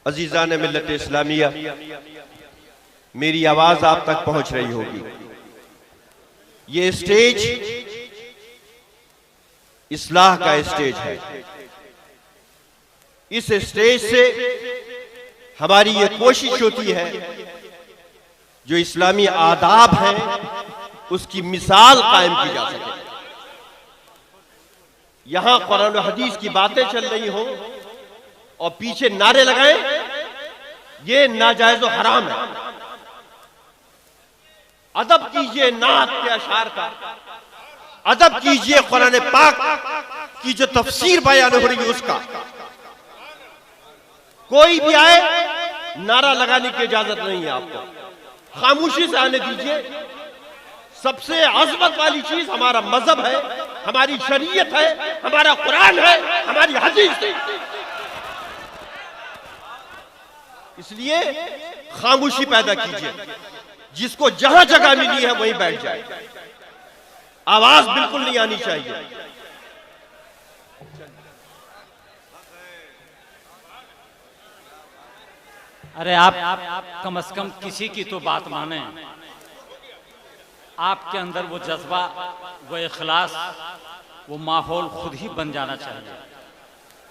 अजीज़ान मिल्लत इस्लामिया, मेरी आवाज आप तक पहुंच रही होगी। ये स्टेज इस्लाह का स्टेज है। इस स्टेज से हमारी ये कोशिश होती है जो इस्लामी आदाब है उसकी मिसाल कायम की जा सके। यहां कुरान और हदीस की बातें चल रही हो और पीछे नारे लगाएं, ये नाजायज और हराम है। अदब कीजिए नात के अशार का, अदब कीजिए कुरान पाक की जो तफसीर बयान हो रही है उसका। कोई भी आए, नारा लगाने की इजाजत नहीं है आपको, खामोशी से आने दीजिए। सबसे अजमत वाली चीज हमारा मजहब है, हमारी शरीयत है, हमारा कुरान है, हमारी हदीस है। इसलिए खामोशी पैदा कीजिए, जिसको जहां जगह मिली है वहीं बैठ जाए, आवाज बिल्कुल नहीं आनी चाहिए। अरे आप कम से कम किसी की तो बात माने। आपके अंदर वो जज्बा, वो इखलास, वो माहौल खुद ही बन जाना चाहिए।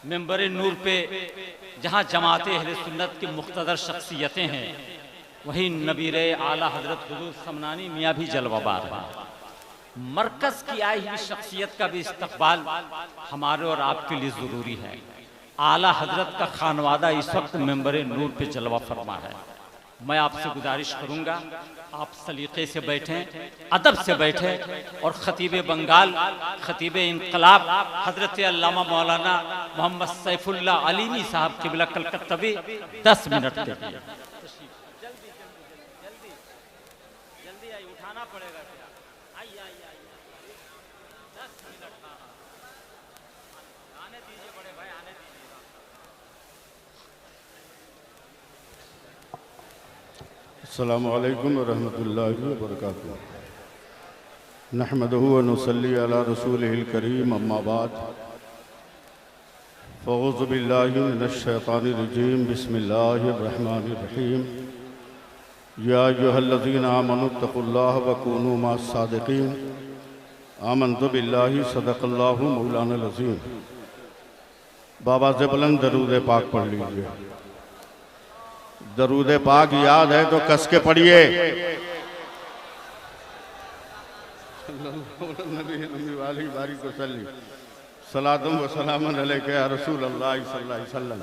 मेंबर नूर पे जहां जमात अहले सुन्नत की मुख्तदर शख्सियतें हैं, वहीं नबीर आला हजरत हुजूर समनानी मियाँ भी जलवाबार हैं। मरकज की आई हुई शख्सियत का भी इस्तकबाल हमारे और आपके लिए जरूरी है। आला हजरत का खानवादा इस वक्त मेंबर नूर पे जलवा फरमा है। मैं आपसे गुजारिश करूंगा, आप सलीके से बैठें, अदब से बैठें और खतीब बंगाल, खतीब इनकलाब हजरत अल्लामा मौलाना मोहम्मद सैफुल्लाह अलीमी साहब क़िबला कलकत्तवी 10 मिनट देखिए। जल्दी आइए, उठाना पड़ेगा। आइए आइए आइए, 10 मिनट आने दीजिए, बड़े भाई आने दीजिए। अस्सलामु अलैकुम व रहमतुल्लाहि व बरकातुहू। नहमदुहु व नुसल्ली अला रसूलिहिल करीम, अम्मा बाद। फ़अऊज़ु बिल्लाहि मिनश शैतानिर रजीम, बिस्मिल्लाहिर रहमानिर रहीम। या अय्युहल्लज़ीना आमनुत्तक़ुल्लाह व कूनू मअस सादिक़ीन। आमन्तु बिल्लाहि सदक़ल्लाहु मौलाना अज़ीम। बाबा से बुलंद दरूद पाक पढ़ लीजिए। दरूद पाक याद है तो कस के पढ़िए। सलातुम व सलामुन अलैका या रसूल अल्लाह सल्लल्लाहु अलैहि वसल्लम।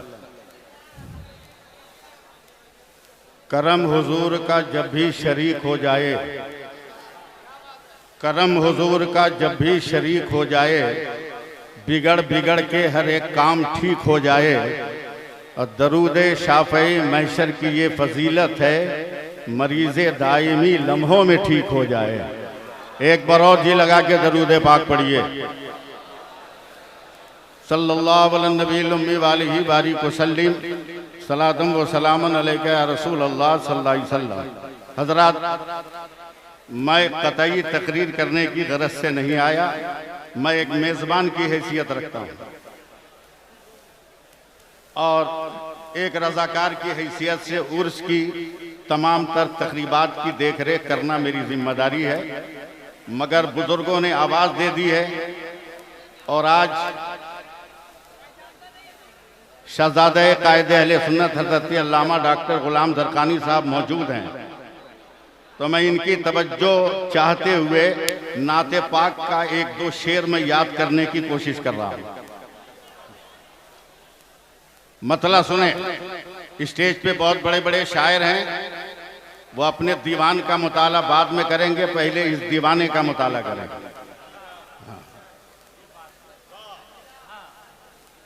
करम हुजूर का जब भी शरीक हो जाए, करम हुजूर का जब भी शरीक हो जाए, बिगड़ बिगड़ के हर एक काम ठीक हो जाए। और दरूद शाफ़ई महशर की ये फजीलत है, मरीज़े दायमी लम्हों में ठीक हो जाए। एक बार और जी लगा के दरूद पाक पढ़िए। सल्लल्लाहु अलैहि नबील उम्मी वालिही बारिक वसल्लिम, सलातुम व सलामुन अलैका या रसूल अल्लाह सल्लल्लाहु अलैहि वसल्लम। हज़रात, मैं कतई तकरीर करने की गरज से नहीं आया, मैं एक मेज़बान की हैसियत रखता हूँ और एक रज़ाकार की हैसियत से उर्स की तमाम तर तकरीबात की देख रेख करना मेरी जिम्मेदारी है। मगर बुजुर्गों ने आवाज़ दे दी है और आज शहज़ादे कायदे अहले सुन्नत हज़रत अल्लामा डॉक्टर गुलाम ज़रक़ानी साहब मौजूद हैं, तो मैं इनकी तवज्जो चाहते हुए नाते पाक का एक दो शेर में याद करने की कोशिश कर रहा हूँ। मतला सुने। स्टेज पे बहुत बड़े बड़े शायर हैं, वो अपने दीवान का मुताला बाद में करेंगे, पहले इस दीवाने का मुताला करेंगे।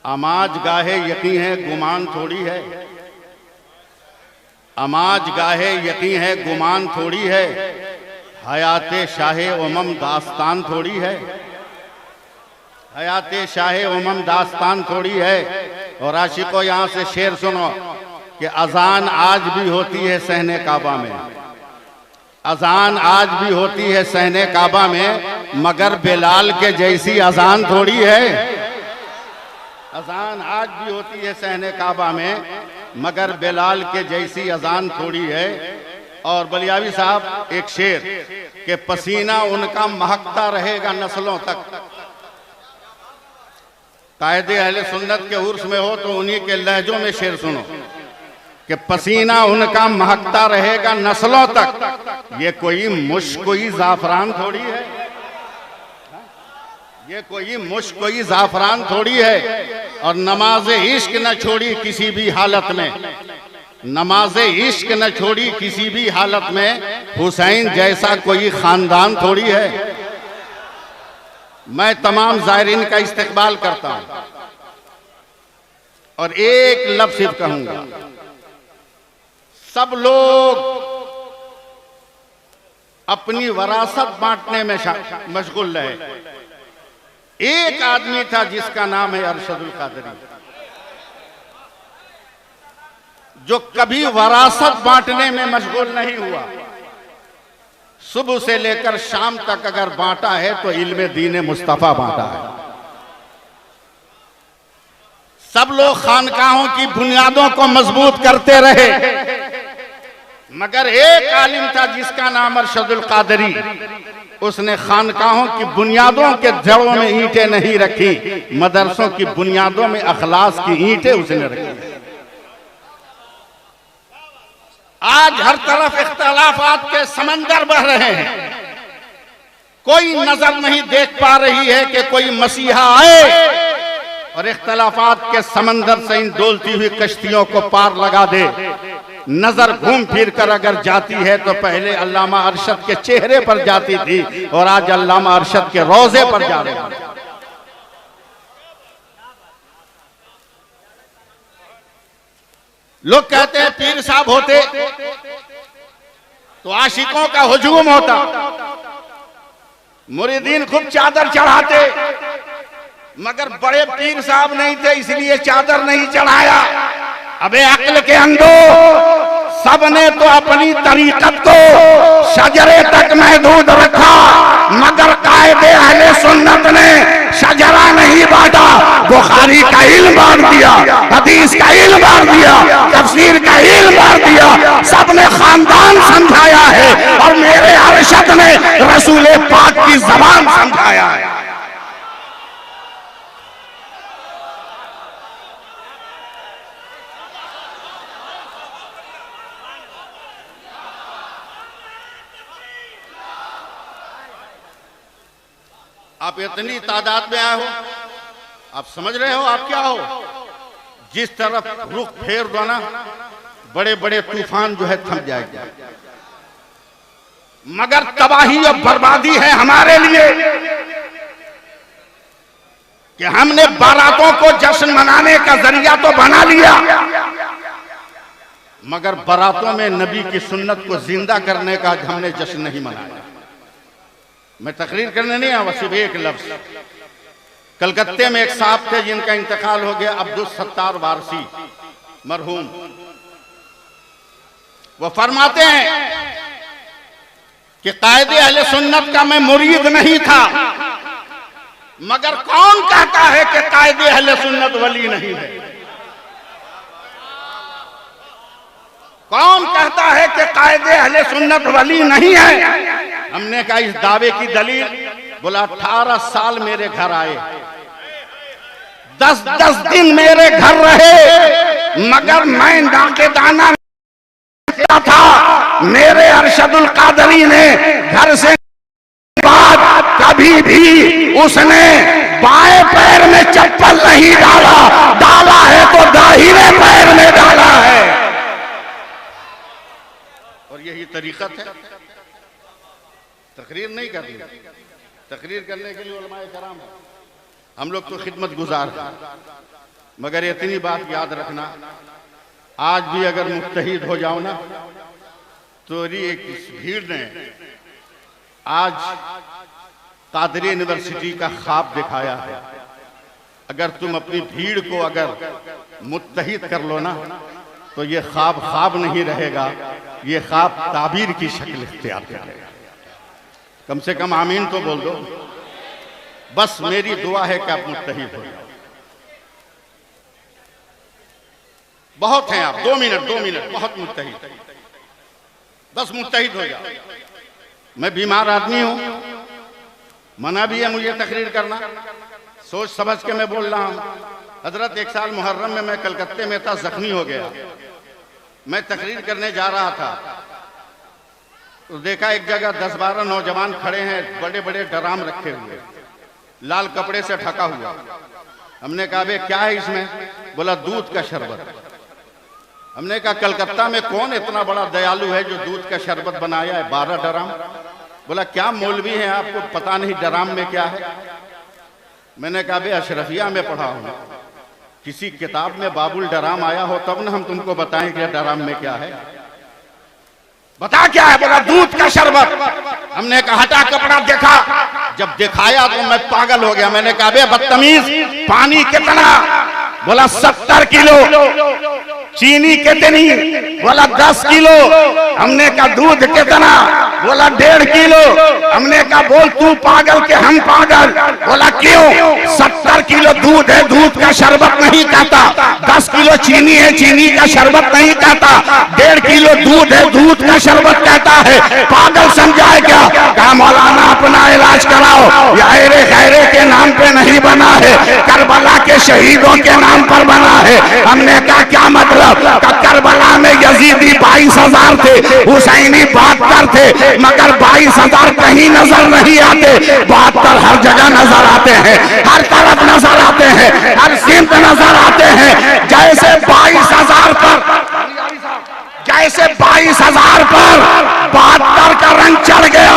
अमाज गाहे यकीन है गुमान थोड़ी है, अमाज गाहे यकीन है गुमान थोड़ी है, हयाते शाहे उमम दास्तान थोड़ी है, हयाते शाहे उमम दास्तान थोड़ी है। और आशिकों यहाँ से शेर सुनो कि अजान आज भी होती है सहने काबा में, अजान आज भी होती है सहने काबा में, मगर बिलाल के जैसी अजान थोड़ी है। अजान आज भी होती है सहने काबा में, मगर बिलाल के जैसी अजान थोड़ी है। और बलियावी साहब एक शेर के पसीना उनका महकता रहेगा नस्लों तक। कायदे अहले सुन्नत के उर्स में हो तो उन्हीं के लहजों में शेर सुनो कि पसीना उनका महकता रहेगा नस्लों तक। ये कोई मुश्क कोई जाफरान थोड़ी है, ये कोई मुश्क कोई जाफरान थोड़ी है। और नमाज इश्क न छोड़ी किसी भी हालत में, नमाज इश्क न छोड़ी किसी भी हालत में। हुसैन जैसा कोई खानदान थोड़ी है। मैं तमाम ज़ायरीन का इस्तकबाल करता हूं और एक लफ्ज़ सिर्फ कहूंगा, सब लोग अपनी वरासत बांटने में मशगूल रहे। एक आदमी था जिसका नाम है अरशदुल कादरी, जो कभी वरासत बांटने में मशगूल नहीं हुआ। सुबह से लेकर शाम तक अगर बांटा है तो इल्मे दीन मुस्तफा बांटा है। सब लोग खानकाहों की बुनियादों को मजबूत करते रहे, मगर एक आलिम था जिसका नाम अरशदुल कादरी, उसने खानकाहों की बुनियादों के जड़ों में ईंटें नहीं रखी, मदरसों की बुनियादों में अखलास की ईंटें उसने रखी। आज हर तरफ इख्तलाफात के समंदर बह रहे हैं, कोई नजर नहीं देख पा रही है कि कोई मसीहा आए और इख्तलाफात के समंदर से इन डोलती हुई कश्तियों को पार लगा दे। नजर घूम फिर कर अगर जाती है तो पहले अल्लामा अरशद के चेहरे पर जाती थी और आज अल्लामा अरशद के रोजे पर जा रही है। लोग कहते हैं पीर साहब होते तो आशिकों का हुजूम होता, मुरीदीन खूब चादर चढ़ाते, मगर बड़े पीर साहब नहीं थे इसलिए चादर नहीं चढ़ाया। अबे अक्ल के अंधो, सबने तो अपनी तरीकत को शजरे तक महदूद रखा, मगर कायदे अहले सुन्नत ने शजरा नहीं बांटा। बुखारी का इल्म बांट दिया, हदीस का इल्म बांट दिया, तफसीर का इल्म बांट दिया, सबने खानदान समझाया है और मेरे अरशद ने रसूल पाक की जबान समझाया है। आप इतनी तादाद में आए हो, आप समझ रहे हो आप क्या हो। जिस तरफ रुख फेर दो ना, बड़े बड़े तूफान जो है थम जाएगा, मगर तबाही और बर्बादी है हमारे लिए कि हमने बारातों को जश्न मनाने का जरिया तो बना लिया, मगर बारातों में नबी की सुन्नत को जिंदा करने का हमने जश्न नहीं मनाया। मैं तकरीर करने नहीं आया, सिर्फ एक लफ्ज। कलकत्ते में एक साहब थे जिनका इंतकाल हो गया, अब्दुल सत्तार वारसी मरहूम। वो फरमाते हैं कि कायदे अहले सुन्नत का मैं मुरीद नहीं था, मगर कौन कहता है कि कायदे अहले सुन्नत वली नहीं है? कौन कहता है कि कायदे अहले सुन्नत वली नहीं है? हमने कहा इस दावे की दलील, बोला 18 साल मेरे घर आए, 10-10 दिन मेरे घर रहे, मगर मैं नाकेदाना था। मेरे अरशदुल कादरी ने घर से बाद कभी भी उसने बाएं पैर में चप्पल नहीं डाला, डाला है तो दाहिने पैर में डाला है। और यही तरीकत है, तकरीर नहीं करनी, तकरीर करने के लिए उलमाए कराम है, हम लोग तो खिदमत गुजार हैं। मगर इतनी बात याद रखना, आज भी अगर मुत्तहिद हो जाओ ना, तो एक भीड़ ने आज कादरी यूनिवर्सिटी का ख्वाब दिखाया है। अगर तुम अपनी भीड़ को अगर मुत्तहिद कर लो ना, तो ये ख्वाब ख्वाब नहीं रहेगा, ये ख्वाब ताबीर की शक्ल इख्तियार करेगा। कम से कम आमीन तो बोल दो। बस मेरी दुआ है कि आप मुत्तहिद हो जाओ। बहुत हैं आप, 2 मिनट बहुत मुत्तहिद, बस मुत्तहिद हो जाओ। मैं बीमार आदमी हूं, मना भी है मुझे तकरीर करना, सोच समझ के मैं बोल रहा हूं। हजरत एक साल मुहर्रम में मैं कलकत्ते में था, जख्मी हो गया। मैं तकरीर करने जा रहा था तो देखा एक जगह 10-12 नौजवान खड़े हैं, बड़े बड़े ड्राम रखे हुए, लाल कपड़े से ढका हुआ। हमने कहा बे क्या है इसमें? बोला दूध का शरबत। हमने कहा कलकत्ता में कौन इतना बड़ा दयालु है जो दूध का शरबत बनाया है? 12 ड्राम। बोला क्या मौलवी हैं आपको पता नहीं ड्राम में क्या है? मैंने कहा बे अशरफिया में पढ़ा हूं, किसी किताब में बाबुल ड्राम आया हो तब ना हम तुमको बताएं कि ड्राम में क्या है। बता क्या है? बोला दूध का शरबत। हमने कहा हटा कपड़ा देखा, जब दिखाया तो मैं पागल हो गया। मैंने कहा बे बदतमीज पानी कितना? बोला 70 किलो। चीनी कितनी? बोला 10 किलो। हमने कहा दूध कितना? बोला 1.5 किलो। हमने कहा बोल तू पागल के हम पागल? बोला क्यों? 70 किलो दूध है, दूध का शरबत नहीं कहता। 10 किलो चीनी है, चीनी का शरबत नहीं कहता। 1.5 किलो दूध है, दूध का शरबत कहता है। पागल समझाए क्या? कहा मौलाना अपना इलाज कराओ, यारे खैरे के नाम पे नहीं बना है, करबला के शहीदों के नाम पर बना है। हमने कहा क्या मतलब? करबला में यजीदी 22,000 थे, हुसैनी 72 थे, मगर 22,000 कहीं नजर नहीं आते, 72 हर जगह नजर आते हैं, हर तरफ नजर आते हैं, हर सिमत नजर आते हैं। जैसे 22,000 पर 72 का रंग चढ़ गया,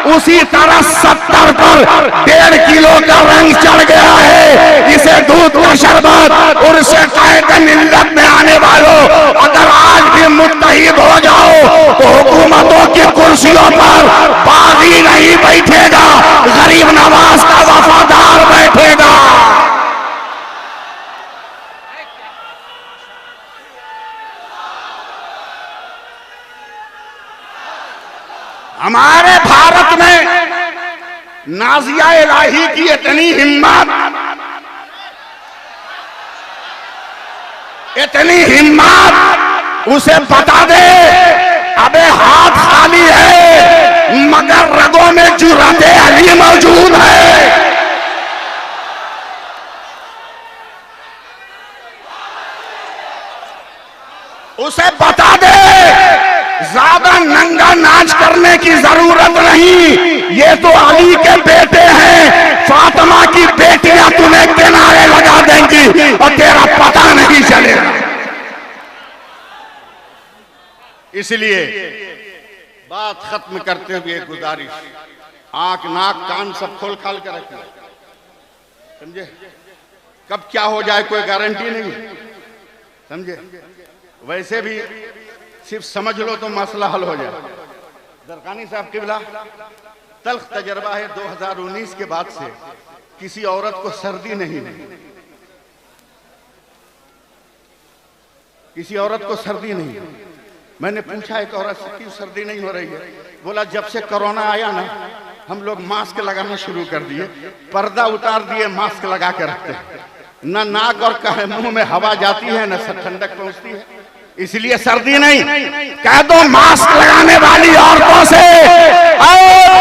उसी तरह 70 पर 1.5 किलो का रंग चढ़ गया है। इसे दूध का शरबत। और से कहे मिल्लत में आने वालों, अगर आज भी मुत्तहिद हो जाओ तो हुकूमतों की कुर्सियों पर बागी नहीं बैठेगा, गरीब नवाज का वफादार बैठेगा। हमारे भारत में नाजिया इलाही की इतनी हिम्मत, उसे बता दे अबे हाथ खाली है मगर रगों में जुर्रते अली मौजूद है। उसे बता दे ज्यादा नंगा नाच करने की जरूरत नहीं, ये तो अली के बेटे हैं, फातिमा की बेटियां तुम्हें किनारे लगा देंगी और तेरा पता नहीं चलेगा। इसलिए बात खत्म करते हुए गुजारिश, आंख नाक कान सब खोल खाल कर रखना, समझे? कब क्या हो जाए कोई गारंटी नहीं, समझे? वैसे भी सिर्फ समझ लो तो मसला हल हो जाए। दरकानी साहब किबला तल्ख तजर्बा है, 2019 के बाद से किसी औरत को सर्दी नहीं हुई, किसी औरत को सर्दी नहीं हुई। मैंने पूछा एक औरत से क्यों सर्दी नहीं हो रही है? बोला जब से कोरोना आया ना हम लोग मास्क लगाना शुरू कर दिए, पर्दा उतार दिए, मास्क लगा के रखते हैं, न नाक और मुंह में हवा जाती है न ठंडक पहुंचती है, इसलिए सर्दी नहीं। कह दो मास्क लगाने वाली औरतों से,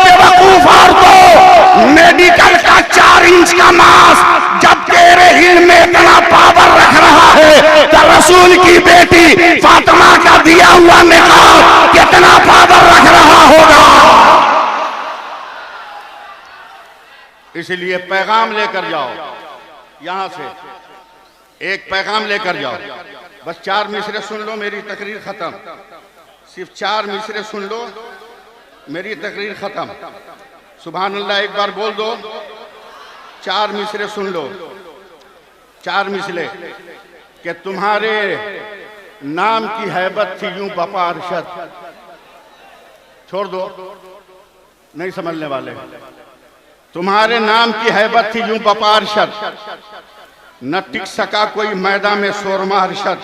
बेवकूफ औरतों, मेडिकल का 4 इंच का मास्क जब तेरे हिल में इतना पावर रख रहा है तो रसूल की बेटी फातिमा का दिया हुआ निकाब कितना पावर रख रहा होगा। इसलिए पैगाम लेकर जाओ, यहां से एक पैगाम लेकर जाओ। बस 4 मिसरे सुन लो, मेरी तकरीर खत्म। सिर्फ 4 मिसरे सुन लो, मेरी तकरीर खत्म। सुभान अल्लाह एक बार बोल दो। 4 मिसरे सुन लो, 4 मिसरे कि तुम्हारे नाम की हैबत थी यूं बपा अरशद। छोड़ दो, नहीं समझने वाले। तुम्हारे नाम की हैबत थी यूं बपा अरशद, न टिक सका कोई मैदान में शोरमा अरशद,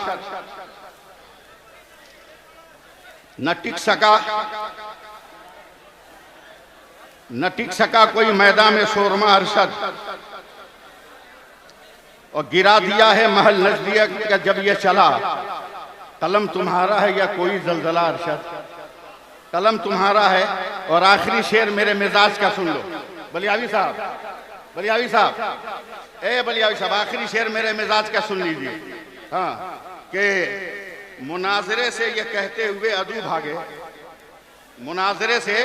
न टिक सका कोई मैदान में शोरमा अरशद। और गिरा दिया है महल नजदियत का जब ये चला। कलम तुम्हारा है या कोई जलजला अरशद, कलम तुम्हारा है। और आखिरी शेर मेरे मिजाज का सुन लो बलियावी साहब, बलियावी साहब, ए बलियावी साहब, आखिरी शेर मेरे मिजाज का सुन लीजिए। हाँ, कि मुनाजरे से ये कहते हुए अदू भागे, मुनाजरे से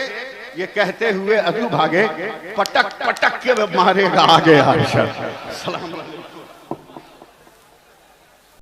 ये कहते हुए अदू भागे, पटक पटक के मारेगा आगे अरशद। सलाम अलैकुम।